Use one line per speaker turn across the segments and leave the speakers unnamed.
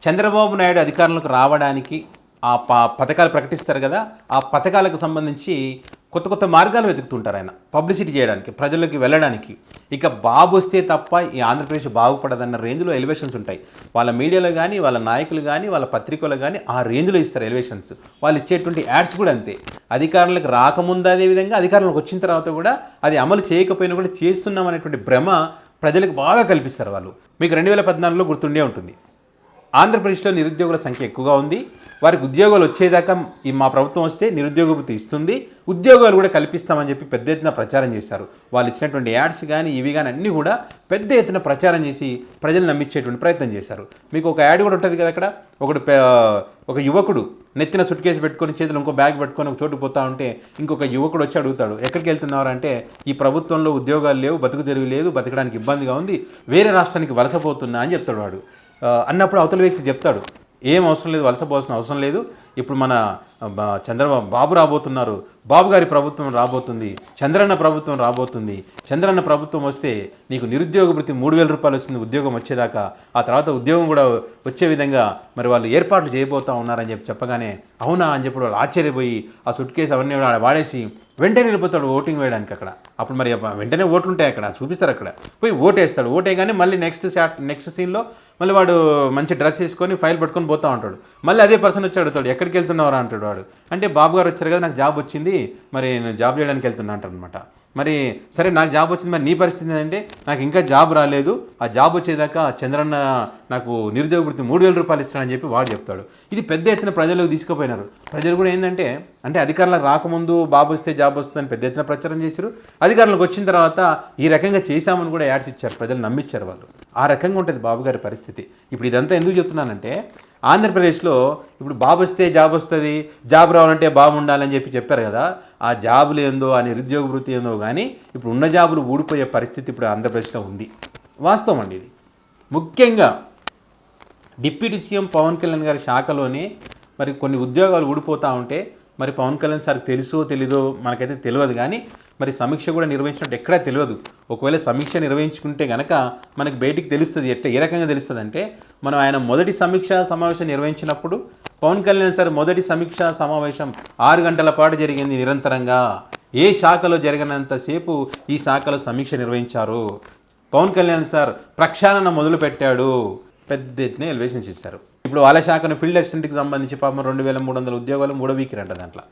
చంద్రబాబు నాయుడు అధికారంలోకి రావడానికి ఆ పథకాలు ప్రకటిస్తారు కదా, ఆ పథకాలకు సంబంధించి కొత్త కొత్త మార్గాలు వెతుకుతుంటారు ఆయన పబ్లిసిటీ చేయడానికి, ప్రజల్లోకి వెళ్ళడానికి. ఇక బాబు వస్తే తప్ప ఈ ఆంధ్రప్రదేశ్ బాగుపడదన్న రేంజ్లో ఎలివేషన్స్ ఉంటాయి. వాళ్ళ మీడియాలో కానీ, వాళ్ళ నాయకులు కానీ, వాళ్ళ పత్రికలు కానీ ఆ రేంజ్లో ఇస్తారు ఎలివేషన్స్. వాళ్ళు ఇచ్చేటువంటి యాడ్స్ కూడా అంతే. అధికారంలోకి రాకముందు అదేవిధంగా అధికారంలోకి వచ్చిన తర్వాత కూడా అది అమలు చేయకపోయినా కూడా చేస్తున్నాం అనేటువంటి భ్రమ ప్రజలకు బాగా కల్పిస్తారు వాళ్ళు. మీకు 2014లో గుర్తుండే ఉంటుంది. ఆంధ్రప్రదేశ్లో నిరుద్యోగుల సంఖ్య ఎక్కువగా ఉంది. వారికి ఉద్యోగాలు వచ్చేదాకా ఈ మా ప్రభుత్వం వస్తే నిరుద్యోగ వృత్తి ఇస్తుంది, ఉద్యోగాలు కూడా కల్పిస్తామని చెప్పి పెద్ద ఎత్తున ప్రచారం చేశారు. వాళ్ళు ఇచ్చినటువంటి యాడ్స్ కానీ ఇవి కానీ అన్నీ కూడా పెద్ద ఎత్తున ప్రచారం చేసి ప్రజలు నమ్మించేటువంటి ప్రయత్నం చేశారు. మీకు ఒక యాడ్ కూడా ఉంటుంది కదా, అక్కడ ఒక యువకుడు నెత్తిన సుట్ కేసు పెట్టుకొని చేతులు ఇంకో బ్యాగ్ పెట్టుకొని ఒక చోటు పోతా ఉంటే ఇంకొక యువకుడు వచ్చి అడుగుతాడు, ఎక్కడికి వెళ్తున్నారు అంటే, ఈ ప్రభుత్వంలో ఉద్యోగాలు లేవు, బతుకు తెరువు లేదు, బతకడానికి ఇబ్బందిగా ఉంది, వేరే రాష్ట్రానికి వలసపోతున్నా అని చెప్తాడు వాడు. అన్నప్పుడు అవతల వ్యక్తి చెప్తాడు, ఏం అవసరం లేదు, వలసపోవాల్సిన అవసరం లేదు, ఇప్పుడు మన బాబు రాబోతున్నారు, బాబు గారి ప్రభుత్వం రాబోతుంది, చంద్రన్న ప్రభుత్వం రాబోతుంది, చంద్రన్న ప్రభుత్వం వస్తే నీకు నిరుద్యోగ భృతి 3,000 రూపాయలు వస్తుంది ఉద్యోగం వచ్చేదాకా, ఆ తర్వాత ఉద్యోగం కూడా వచ్చే విధంగా మరి వాళ్ళు ఏర్పాట్లు చేయబోతూ ఉన్నారని చెప్పగానే అవునా అని చెప్పి వాళ్ళు ఆశ్చర్యపోయి ఆ సుట్ కేసు అవన్నీ వాడేసి వెంటనే వెళ్ళిపోతాడు ఓటింగ్ వేయడానికి. అక్కడ అప్పుడు మరి వెంటనే ఓట్లు ఉంటాయి, అక్కడ చూపిస్తారు, అక్కడ పోయి ఓటేస్తాడు. ఓటేగానే మళ్ళీ నెక్స్ట్ సీన్లో మళ్ళీ వాడు మంచి డ్రెస్ వేసుకొని ఫైల్ పట్టుకొని పోతూ ఉంటాడు. మళ్ళీ అదే పర్సన్ వచ్చి అడుగుతాడు, ఎక్కడికి వెళ్తున్నారా అంటాడు వాడు. అంటే బాబు గారు వచ్చారు కదా, నాకు జాబ్ వచ్చింది, మరి నేను జాబ్ చేయడానికి వెళ్తున్నా అంటారనమాట. మరి సరే నాకు జాబ్ వచ్చింది, మరి నీ పరిస్థితి ఏంటంటే నాకు ఇంకా జాబ్ రాలేదు, ఆ జాబ్ వచ్చేదాకా చంద్రన్న నాకు నిరుద్యోగ వృత్తి 3,000 రూపాయలు ఇస్తానని చెప్పి వాడు చెప్తాడు. ఇది పెద్ద ఎత్తున ప్రజలకు తీసుకుపోయినారు. ప్రజలు కూడా ఏంటంటే అధికారులకు రాకముందు బాబు వస్తే జాబ్ వస్తుందని పెద్ద ఎత్తున ప్రచారం చేశారు. అధికారులకు వచ్చిన తర్వాత ఈ రకంగా చేశామని కూడా యాడ్స్ ఇచ్చారు, ప్రజలు నమ్మించారు వాళ్ళు. ఆ రకంగా ఉంటుంది బాబు గారి పరిస్థితి. ఇప్పుడు ఇదంతా ఎందుకు చెప్తున్నానంటే, ఆంధ్రప్రదేశ్లో ఇప్పుడు బాబు వస్తే జాబ్ వస్తుంది, జాబ్ రావాలంటే బాబు ఉండాలని చెప్పారు కదా, ఆ జాబులు ఏందో, ఆ నిరుద్యోగ వృత్తి ఏందో కానీ ఇప్పుడు ఉన్న జాబులు ఊడిపోయే పరిస్థితి ఇప్పుడు ఆంధ్రప్రదేశ్లో ఉంది. వాస్తవం అండి ఇది. ముఖ్యంగా డిప్యూటీ సీఎం పవన్ కళ్యాణ్ గారి శాఖలోనే మరి కొన్ని ఉద్యోగాలు ఊడిపోతూ ఉంటే, మరి పవన్ కళ్యాణ్ సార్కి తెలుసో తెలీదో మనకైతే తెలియదు, కానీ మరి సమీక్ష కూడా నిర్వహించినట్టు ఎక్కడా తెలియదు. ఒకవేళ సమీక్ష నిర్వహించుకుంటే కనుక మనకి బయటికి తెలుస్తుంది. ఏ రకంగా తెలుస్తుంది అంటే, మనం ఆయన మొదటి సమీక్షా సమావేశం నిర్వహించినప్పుడు పవన్ కళ్యాణ్ సార్ మొదటి సమీక్షా సమావేశం 6 గంటల పాటు జరిగింది నిరంతరంగా. ఏ శాఖలో జరిగినంతసేపు ఈ శాఖలో సమీక్ష నిర్వహించారు. పవన్ కళ్యాణ్ సార్ ప్రక్షాళన మొదలుపెట్టాడు. పెద్ద ఎత్తున ఎలివేషన్స్ ఇచ్చారు. ఇప్పుడు వాళ్ళ శాఖను ఫీల్డ్ అసిస్టెంట్కి సంబంధించి పాపం 2,300 ఉద్యోగాలు 3 వీక్రంట. దాంట్లో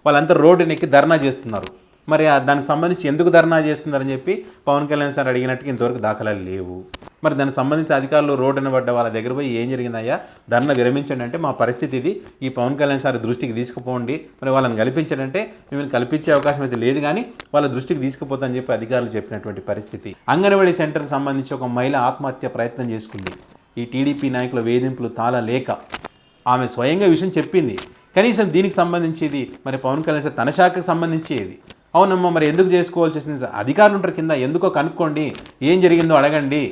వాళ్ళంతా రోడ్డునెక్కి ధర్నా చేస్తున్నారు. మరి దానికి సంబంధించి ఎందుకు ధర్నా చేస్తున్నారని చెప్పి పవన్ కళ్యాణ్ సార్ అడిగినట్టుగా ఇంతవరకు దాఖలాలు లేవు. మరి దానికి సంబంధించి అధికారులు రోడ్డున పడ్డ వాళ్ళ దగ్గర పోయి ఏం జరిగిందయ్యా, ధర్నా విరమించండి అంటే మా పరిస్థితి ఇది, ఈ పవన్ కళ్యాణ్ సార్ దృష్టికి తీసుకుపోండి, మరి వాళ్ళని కల్పించడంటే మిమ్మల్ని కల్పించే అవకాశం అయితే లేదు, కానీ వాళ్ళ దృష్టికి తీసుకుపోతామని చెప్పి అధికారులు చెప్పినటువంటి పరిస్థితి. అంగన్వాడీ సెంటర్కి సంబంధించి ఒక మహిళ ఆత్మహత్య ప్రయత్నం చేసుకుంది. ఈ టీడీపీ నాయకుల వేధింపులు తాళలేక ఆమె స్వయంగా విషయం చెప్పింది. కనీసం దీనికి సంబంధించేది మరి పవన్ కళ్యాణ్ సార్ తన శాఖకు సంబంధించేది. అవునమ్మా, మరి ఎందుకు చేసుకోవాల్సి వచ్చింది, అధికారులు ఉంటారు కింద, ఎందుకో కనుక్కోండి, ఏం జరిగిందో అడగండి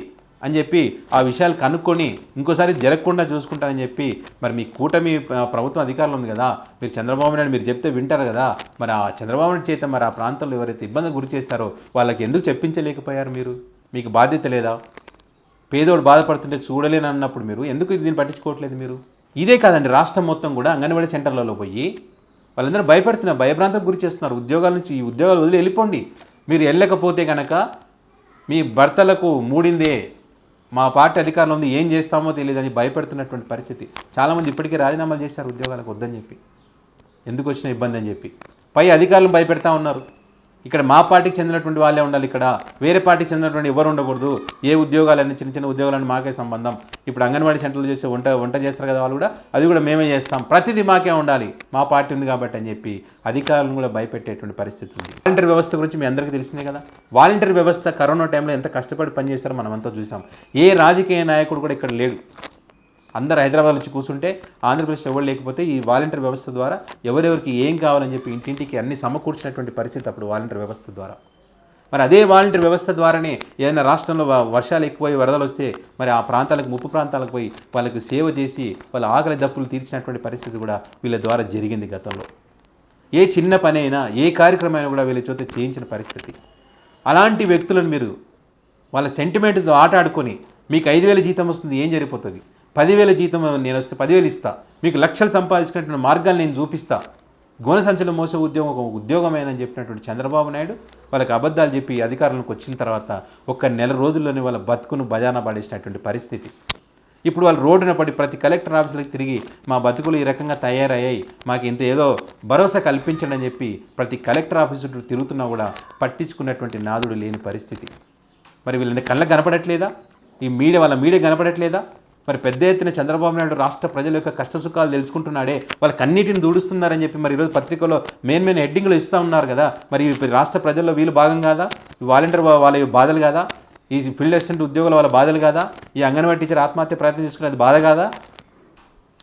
అని చెప్పి ఆ విషయాలు కనుక్కొని ఇంకోసారి జరగకుండా చూసుకుంటారని చెప్పి, మరి మీ కూటమి ప్రభుత్వం అధికారులు ఉంది కదా, మీరు చంద్రబాబు నాయుడు మీరు చెప్తే వింటారు కదా, మరి ఆ చంద్రబాబు నాయుడు చేత మరి ఆ ప్రాంతంలో ఎవరైతే ఇబ్బంది గురి చేస్తారో వాళ్ళకి ఎందుకు చెప్పించలేకపోయారు మీరు? మీకు బాధ్యత లేదా? పేదోడు బాధపడుతుంటే చూడలేనన్నప్పుడు మీరు ఎందుకు దీన్ని పట్టించుకోవట్లేదు మీరు? ఇదే కాదండి, రాష్ట్రం మొత్తం కూడా అంగన్వాడీ సెంటర్లలో పోయి వాళ్ళందరూ భయపడుతున్నారు, భయభ్రాంతకు గురి చేస్తున్నారు. ఉద్యోగాల నుంచి ఈ ఉద్యోగాలు వదిలి వెళ్ళిపోండి, మీరు వెళ్ళకపోతే కనుక మీ భర్తలకు మూడిందే, మా పార్టీ అధికారంలో ఉంది, ఏం చేస్తామో తెలియదని భయపెడుతున్నటువంటి పరిస్థితి. చాలామంది ఇప్పటికే రాజీనామాలు చేశారు ఉద్యోగాలకు వద్దని చెప్పి, ఎందుకు వచ్చిన ఇబ్బంది అని చెప్పి. పై అధికారులను భయపెడతా ఉన్నారు. ఇక్కడ మా పార్టీకి చెందినటువంటి వాళ్ళే ఉండాలి, ఇక్కడ వేరే పార్టీకి చెందినటువంటి ఎవరు ఉండకూడదు, ఏ ఉద్యోగాలన్నీ చిన్న చిన్న ఉద్యోగాలన్నీ మాకే సంబంధం. ఇప్పుడు అంగన్వాడీ సెంటర్లు చేసే వంట చేస్తారు కదా వాళ్ళు కూడా, అది కూడా మేమే చేస్తాం, ప్రతిదీ మాకే ఉండాలి, మా పార్టీ ఉంది కాబట్టి అని చెప్పి అధికారులను కూడా భయపెట్టేటువంటి పరిస్థితి ఉంది. వాలంటీర్ వ్యవస్థ గురించి మీ అందరికీ తెలిసిందే కదా. వాలంటీర్ వ్యవస్థ కరోనా టైంలో ఎంత కష్టపడి పనిచేస్తారో మనమంతా చూసాం. ఏ రాజకీయ నాయకుడు కూడా ఇక్కడ లేడు. అందరు హైదరాబాద్ వచ్చి కూర్చుంటే ఆంధ్రప్రదేశ్ ఎవరు లేకపోతే ఈ వాలంటీర్ వ్యవస్థ ద్వారా ఎవరెవరికి ఏం కావాలని చెప్పి ఇంటింటికి అన్ని సమకూర్చినటువంటి పరిస్థితి అప్పుడు వాలంటీర్ వ్యవస్థ ద్వారా. మరి అదే వాలంటీర్ వ్యవస్థ ద్వారానే ఏదైనా రాష్ట్రంలో వర్షాలు ఎక్కువై వరదలు వస్తే మరి ఆ ప్రాంతాలకు, ముప్పు ప్రాంతాలకు పోయి వాళ్ళకి సేవ చేసి వాళ్ళ ఆకలి దప్పులు తీర్చినటువంటి పరిస్థితి కూడా వీళ్ళ ద్వారా జరిగింది గతంలో. ఏ చిన్న పని అయినా, ఏ కార్యక్రమం అయినా కూడా వీళ్ళ చేత చేయించిన పరిస్థితి. అలాంటి వ్యక్తులను మీరు వాళ్ళ సెంటిమెంట్తో ఆట ఆడుకొని మీకు 5,000 జీతం వస్తుంది, ఏం జరిగిపోతుంది? 10,000 జీతం నేను వస్తే 10,000 ఇస్తా, మీకు లక్షలు సంపాదించుకున్నటువంటి మార్గాన్ని నేను చూపిస్తా, గోనె సంచులు మోసే ఉద్యోగం ఒక ఉద్యోగమేనని చెప్పినటువంటి చంద్రబాబు నాయుడు వాళ్ళకి అబద్ధాలు చెప్పి అధికారంలోకి వచ్చిన తర్వాత ఒక్క నెల రోజుల్లోనే వాళ్ళ బతుకును బజానా పడేసినటువంటి పరిస్థితి. ఇప్పుడు వాళ్ళు రోడ్డున పడి ప్రతి కలెక్టర్ ఆఫీసులకు తిరిగి మా బతుకులు ఈ రకంగా తయారయ్యాయి, మాకు ఇంత ఏదో భరోసా కల్పించండి అని చెప్పి ప్రతి కలెక్టర్ ఆఫీసు చుట్టూ తిరుగుతున్నా కూడా పట్టించుకున్నటువంటి నాదుడు లేని పరిస్థితి. మరి వీళ్ళ కళ్ళకు కనపడట్లేదా? ఈ వాళ్ళ మీడియా కనపడట్లేదా? మరి పెద్ద ఎత్తున చంద్రబాబు నాయుడు రాష్ట్ర ప్రజల యొక్క కష్టసుఖాలు తెలుసుకుంటున్నాడే, వాళ్ళకి అన్నిటిని దూడుస్తున్నారని చెప్పి మరి ఈరోజు పత్రికలో మెయిన్ హెడ్డింగ్లు ఇస్తూ ఉన్నారు కదా. మరి రాష్ట్ర ప్రజల్లో వీళ్ళు భాగం కాదా? వాలంటీర్ వాళ్ళ బాధలు కాదా? ఈ ఫీల్డ్ అసిస్టెంట్ ఉద్యోగుల వాళ్ళ బాధలు కాదా? ఈ అంగన్వాడీ టీచర్ ఆత్మహత్య ప్రయత్నం చేసుకునేది బాధ కాదా?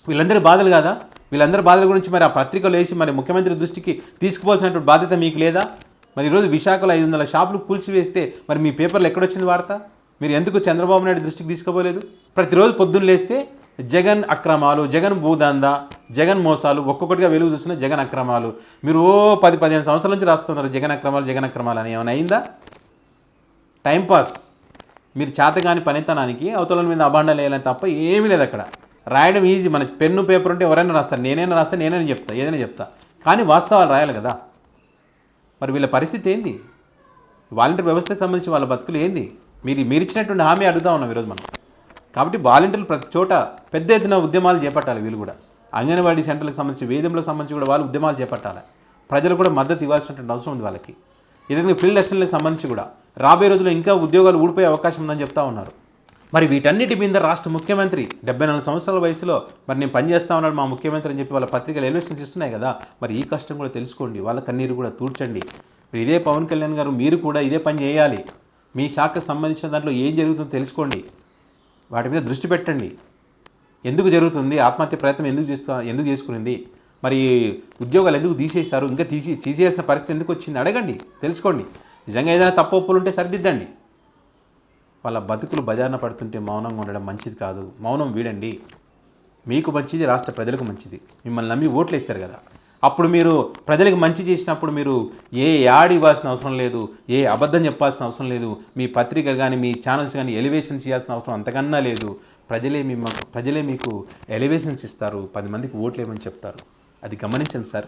వీళ్ళందరి బాధలు కాదా? వీళ్ళందరి బాధల గురించి మరి ఆ పత్రికలు వేసి మరి ముఖ్యమంత్రి దృష్టికి తీసుకుపోవాల్సినటువంటి బాధ్యత మీకు లేదా? మరి ఈరోజు విశాఖలో 500 షాపులు కూల్చివేస్తే మరి మీ పేపర్లు ఎక్కడొచ్చింది వార్త? మీరు ఎందుకు చంద్రబాబు నాయుడు దృష్టికి తీసుకుపోలేదు? ప్రతిరోజు పొద్దున్న లేస్తే జగన్ అక్రమాలు, జగన్ భూదందా, జగన్ మోసాలు ఒక్కొక్కటిగా వెలుగు చూస్తున్న జగన్ అక్రమాలు. మీరు 10-15 సంవత్సరాల నుంచి రాస్తున్నారు జగన్ అక్రమాలు అని. ఏమైనా అయిందా? టైంపాస్. మీరు చేతగాని పనితనానికి అవతల మీద అబాండాలు వేయాలని తప్ప ఏమీ లేదు అక్కడ. రాయడం ఈజీ, మన పెన్ను పేపర్ ఉంటే ఎవరైనా రాస్తారు, నేనైనా చెప్తా, ఏదైనా చెప్తా, కానీ వాస్తవాలు రాయాలి కదా. మరి వీళ్ళ పరిస్థితి ఏంది? వాలంటీర్ వ్యవస్థకు సంబంధించి వాళ్ళ బతుకులు ఏంది? మీరు ఇచ్చినటువంటి హామీ అడుగుతా ఉన్నాం ఈరోజు మనం. కాబట్టి వాలంటీర్లు ప్రతి చోట పెద్ద ఎత్తున ఉద్యమాలు చేపట్టాలి. వీళ్ళు కూడా అంగన్వాడీ సెంటర్లకు సంబంధించి, వేదికలకు సంబంధించి కూడా వాళ్ళు ఉద్యమాలు చేపట్టాలి. ప్రజలు కూడా మద్దతు ఇవ్వాల్సినటువంటి అవసరం ఉంది వాళ్ళకి. ఇదే ఫీల్డ్ అసిస్టెంట్లకు సంబంధించి కూడా రాబోయే రోజుల్లో ఇంకా ఉద్యోగాలు ఊడిపోయే అవకాశం ఉందని చెప్తా ఉన్నారు. మరి వీటన్నిటి మీద రాష్ట్ర ముఖ్యమంత్రి 74 సంవత్సరాల వయసులో మరి నేను పనిచేస్తా ఉన్నాడు మా ముఖ్యమంత్రి అని చెప్పి వాళ్ళ పత్రికలు ఎలివేషన్స్ ఇస్తున్నాయి కదా. మరి ఈ కష్టం కూడా తెలుసుకోండి, వాళ్ళ కన్నీరు కూడా తూడ్చండి. ఇదే పవన్ కళ్యాణ్ గారు మీరు కూడా ఇదే పని చేయాలి. మీ శాఖకు సంబంధించిన దాంట్లో ఏం జరుగుతుందో తెలుసుకోండి, వాటి మీద దృష్టి పెట్టండి. ఎందుకు జరుగుతుంది? ఆత్మహత్య ప్రయత్నం ఎందుకు చేసుకునింది? మరి ఉద్యోగాలు ఎందుకు తీసేశారు? ఇంకా తీసేయాల్సిన పరిస్థితి ఎందుకు వచ్చింది? అడగండి, తెలుసుకోండి. నిజంగా ఏదైనా తప్పు ఒప్పులు ఉంటే సరిదిద్దండి. వాళ్ళ బతుకులు బజారున పడుతుంటే మౌనంగా ఉండడం మంచిది కాదు. మౌనం వీడండి. మీకు మంచిది, రాష్ట్ర ప్రజలకు మంచిది. మిమ్మల్ని నమ్మి ఓట్లు వేస్తారు కదా. అప్పుడు మీరు ప్రజలకు మంచి చేసినప్పుడు మీరు ఏ యాడ్ ఇవ్వాల్సిన అవసరం లేదు, ఏ అబద్ధం చెప్పాల్సిన అవసరం లేదు, మీ పత్రిక కానీ మీ ఛానల్స్ కానీ ఎలివేషన్స్ చేయాల్సిన అవసరం అంతకన్నా లేదు. ప్రజలే మీకు ఎలివేషన్స్ ఇస్తారు, 10 మందికి ఓట్లు వేయమని చెప్తారు. అది గమనించండి సార్.